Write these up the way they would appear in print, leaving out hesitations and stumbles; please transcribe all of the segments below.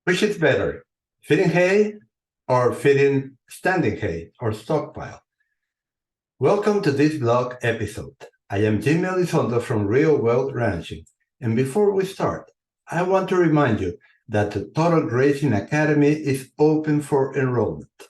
Which is better, feeding hay or feeding standing hay or stockpile? Welcome to this blog episode. I am Jimmy Elizondo from Real Wealth Ranching, and before we start, I want to remind you that the Total Grazing Academy is open for enrollment.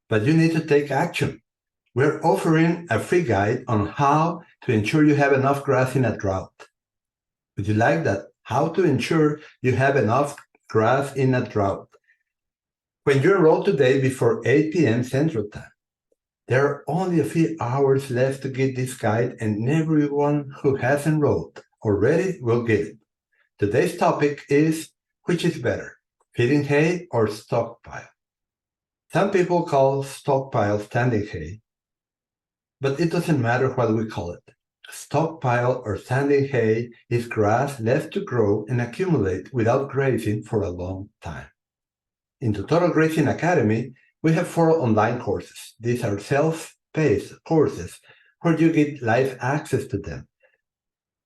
But you need to take action. We're offering a free guide on how to ensure you have enough grass in a drought. Would you like that? How to ensure you have enough grass in a drought? When you enroll today before 8 p.m. Central Time, there are only a few hours left to get this guide, and everyone who has enrolled already will get it. Today's topic is, which is better, feeding hay or stockpile? Some people call stockpile standing hay, but it doesn't matter what we call it. Stockpile or standing hay is grass left to grow and accumulate without grazing for a long time. In the Total Grazing Academy, we have 4 online courses. These are self-paced courses where you get live access to them.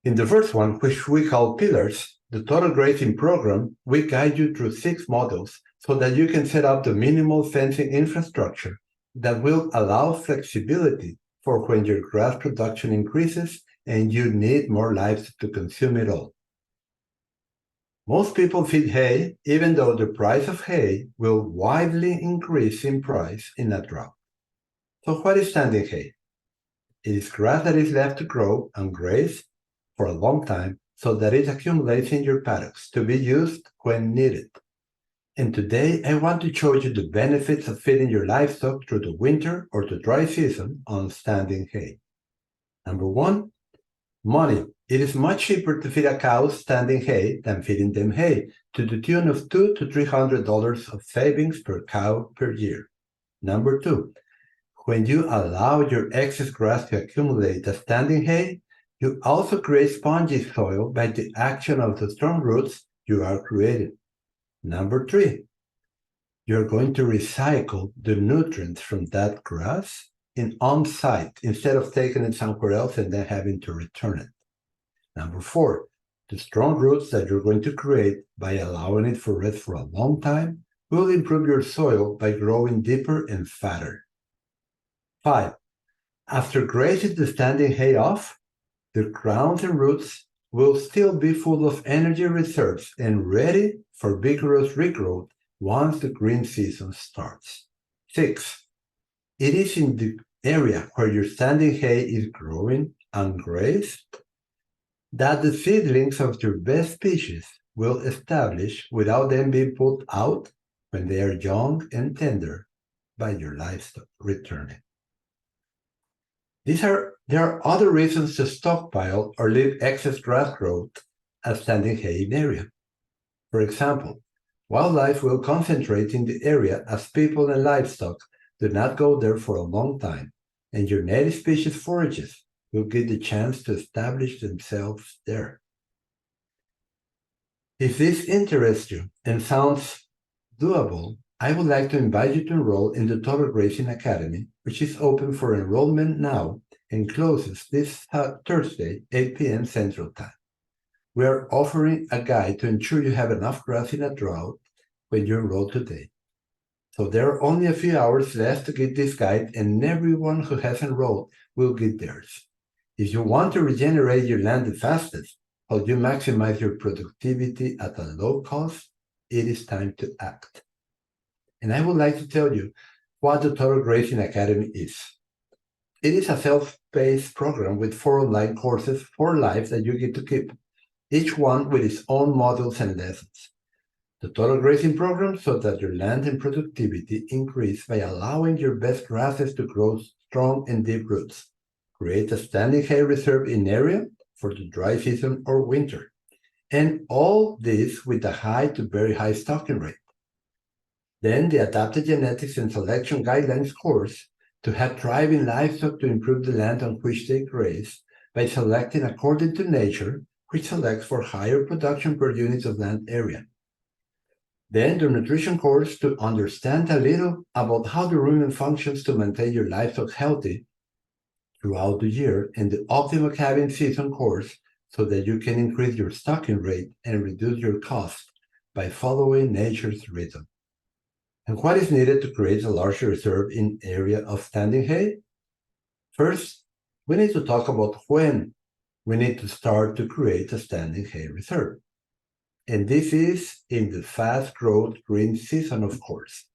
In the first one, which we call Pillars, the Total Grazing program, we guide you through 6 modules so that you can set up the minimal fencing infrastructure that will allow flexibility for when your grass production increases and you need more livestock to consume it all. Most people feed hay, even though the price of hay will widely increase in price in a drought. So what is standing hay? It is grass that is left to grow and graze for a long time so that it accumulates in your paddocks to be used when needed. And today I want to show you the benefits of feeding your livestock through the winter or the dry season on standing hay. Number 1, money. It is much cheaper to feed a cow standing hay than feeding them hay, to the tune of $200 to $300 of savings per cow per year. Number 2, when you allow your excess grass to accumulate as standing hay, you also create spongy soil by the action of the strong roots you are creating. Number 3, you're going to recycle the nutrients from that grass on-site instead of taking it somewhere else and then having to return it. Number 4, the strong roots that you're going to create by allowing it to rest for a long time will improve your soil by growing deeper and fatter. 5, after grazing the standing hay off, the grounds and roots will still be full of energy reserves and ready for vigorous regrowth once the green season starts. 6, it is in the area where your standing hay is growing and grazed that the seedlings of your best species will establish without them being pulled out when they are young and tender by your livestock returning. There are other reasons to stockpile or leave excess grass growth as standing hay in area. For example, wildlife will concentrate in the area as people and livestock do not go there for a long time, and your native species forages will get the chance to establish themselves there. If this interests you and sounds doable, I would like to invite you to enroll in the Total Grazing Academy, which is open for enrollment now and closes this Thursday, 8 p.m. Central Time. We are offering a guide to ensure you have enough grass in a drought when you enroll today. So there are only a few hours left to get this guide, and everyone who has enrolled will get theirs. If you want to regenerate your land the fastest, while you maximize your productivity at a low cost, it is time to act. And I would like to tell you what the Total Grazing Academy is. It is a self-paced program with 4 online courses for life that you get to keep, each one with its own modules and lessons. The Total Grazing program so that your land and productivity increase by allowing your best grasses to grow strong and deep roots. Create a standing hay reserve in area for the dry season or winter. And all this with a high to very high stocking rate. Then the Adapted Genetics and Selection Guidelines course to have thriving livestock to improve the land on which they graze by selecting according to nature, which selects for higher production per unit of land area. Then the nutrition course to understand a little about how the rumen functions to maintain your livestock healthy throughout the year, and the optimal calving season course so that you can increase your stocking rate and reduce your cost by following nature's rhythm. And what is needed to create a larger reserve in area of standing hay? First, we need to talk about when we need to start to create a standing hay reserve. And this is in the fast growth green season, of course.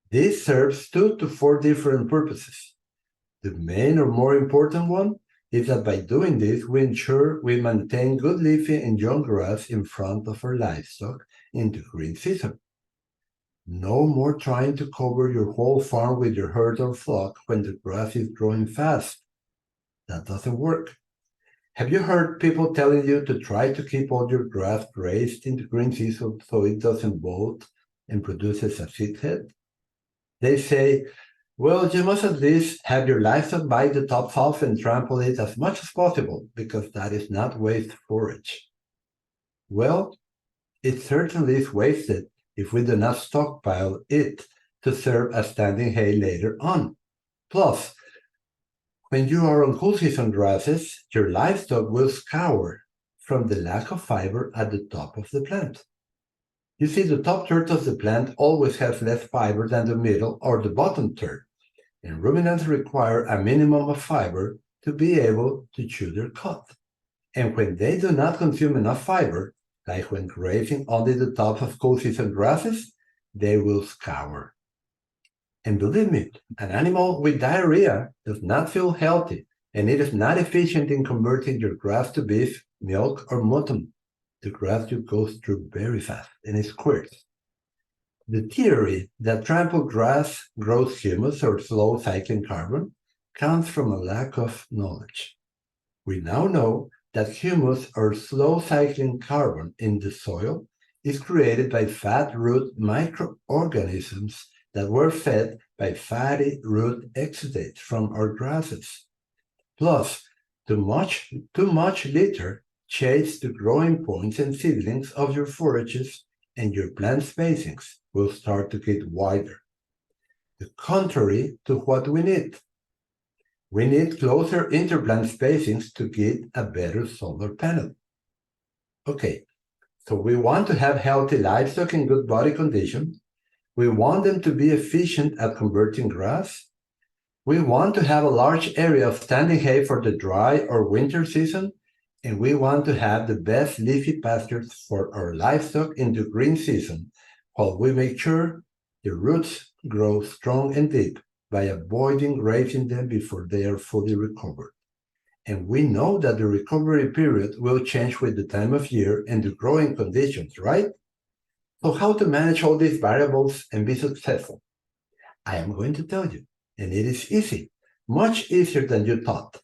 This serves 2 to 4 different purposes. The main or more important one is that by doing this, we ensure we maintain good leafy and young grass in front of our livestock in the green season. No more trying to cover your whole farm with your herd or flock when the grass is growing fast. That doesn't work. Have you heard people telling you to try to keep all your grass grazed in the green season so it doesn't bolt and produces a seed head? They say, well, you must at least have your livestock bite the tops off and trample it as much as possible, because that is not waste forage. Well, it certainly is wasted if we do not stockpile it to serve as standing hay later on. Plus, when you are on cool season grasses, your livestock will scour from the lack of fiber at the top of the plant. You see, the top third of the plant always has less fiber than the middle or the bottom third, and ruminants require a minimum of fiber to be able to chew their cud. And when they do not consume enough fiber, like when grazing only the tops of cool season grasses, they will scour. And believe me, an animal with diarrhea does not feel healthy, and it is not efficient in converting your grass to beef, milk, or mutton. The grass just goes through very fast, and it squirts. The theory that trampled grass grows humus or slow cycling carbon comes from a lack of knowledge. We now know that humus or slow cycling carbon in the soil is created by fat root microorganisms that were fed by fatty root exudates from our grasses. Plus, too much litter shades the growing points and seedlings of your forages, and your plant spacings will start to get wider. The contrary to what we need. We need closer interplant spacings to get a better solar panel. Okay, so we want to have healthy livestock in good body condition. We want them to be efficient at converting grass. We want to have a large area of standing hay for the dry or winter season, and we want to have the best leafy pastures for our livestock in the green season, while we make sure the roots grow strong and deep by avoiding grazing them before they are fully recovered. And we know that the recovery period will change with the time of year and the growing conditions, right? So how to manage all these variables and be successful? I am going to tell you, and it is easy, much easier than you thought.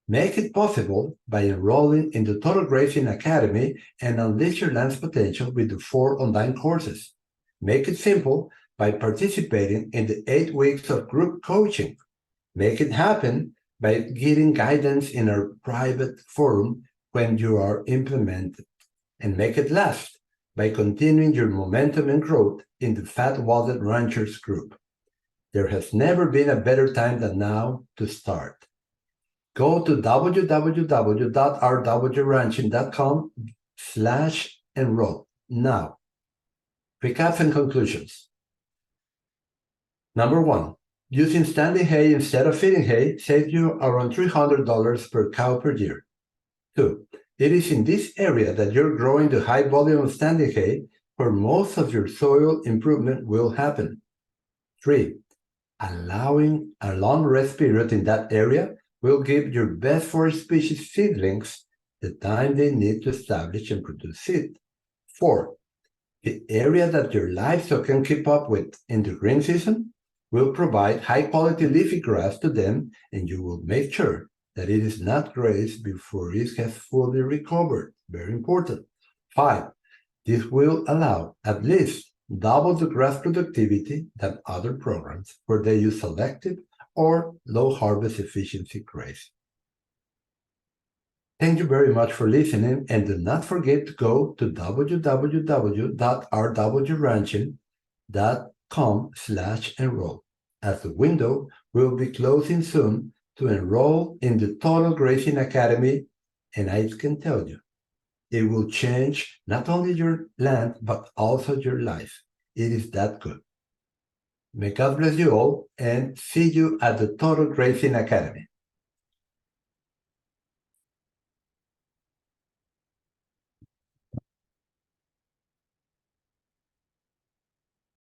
Make it possible by enrolling in the Total Grazing Academy and unleash your land's potential with the 4 online courses. Make it simple by participating in the 8 weeks of group coaching. Make it happen by getting guidance in our private forum when you are implemented. And make it last by continuing your momentum and growth in the Fat Wallet Ranchers group. There has never been a better time than now to start. Go to www.rwranching.com/enroll now. Recaps and conclusions. Number 1, using standing hay instead of feeding hay saves you around $300 per cow per year. 2, it is in this area that you're growing the high volume of standing hay where most of your soil improvement will happen. 3, allowing a long rest period in that area will give your best forage species seedlings the time they need to establish and produce seed. 4, the area that your livestock can keep up with in the green season will provide high-quality leafy grass to them, and you will make sure that it is not grazed before it has fully recovered. Very important. 5, this will allow at least double the grass productivity than other programs where they use selective or low harvest efficiency grazing. Thank you very much for listening, and do not forget to go to www.rwranching.com/enroll, as the window will be closing soon to enroll in the Total Grazing Academy, and I can tell you, It will change not only your land, but also your life. It is that good. May God bless you all, and see you at the Total Grazing Academy.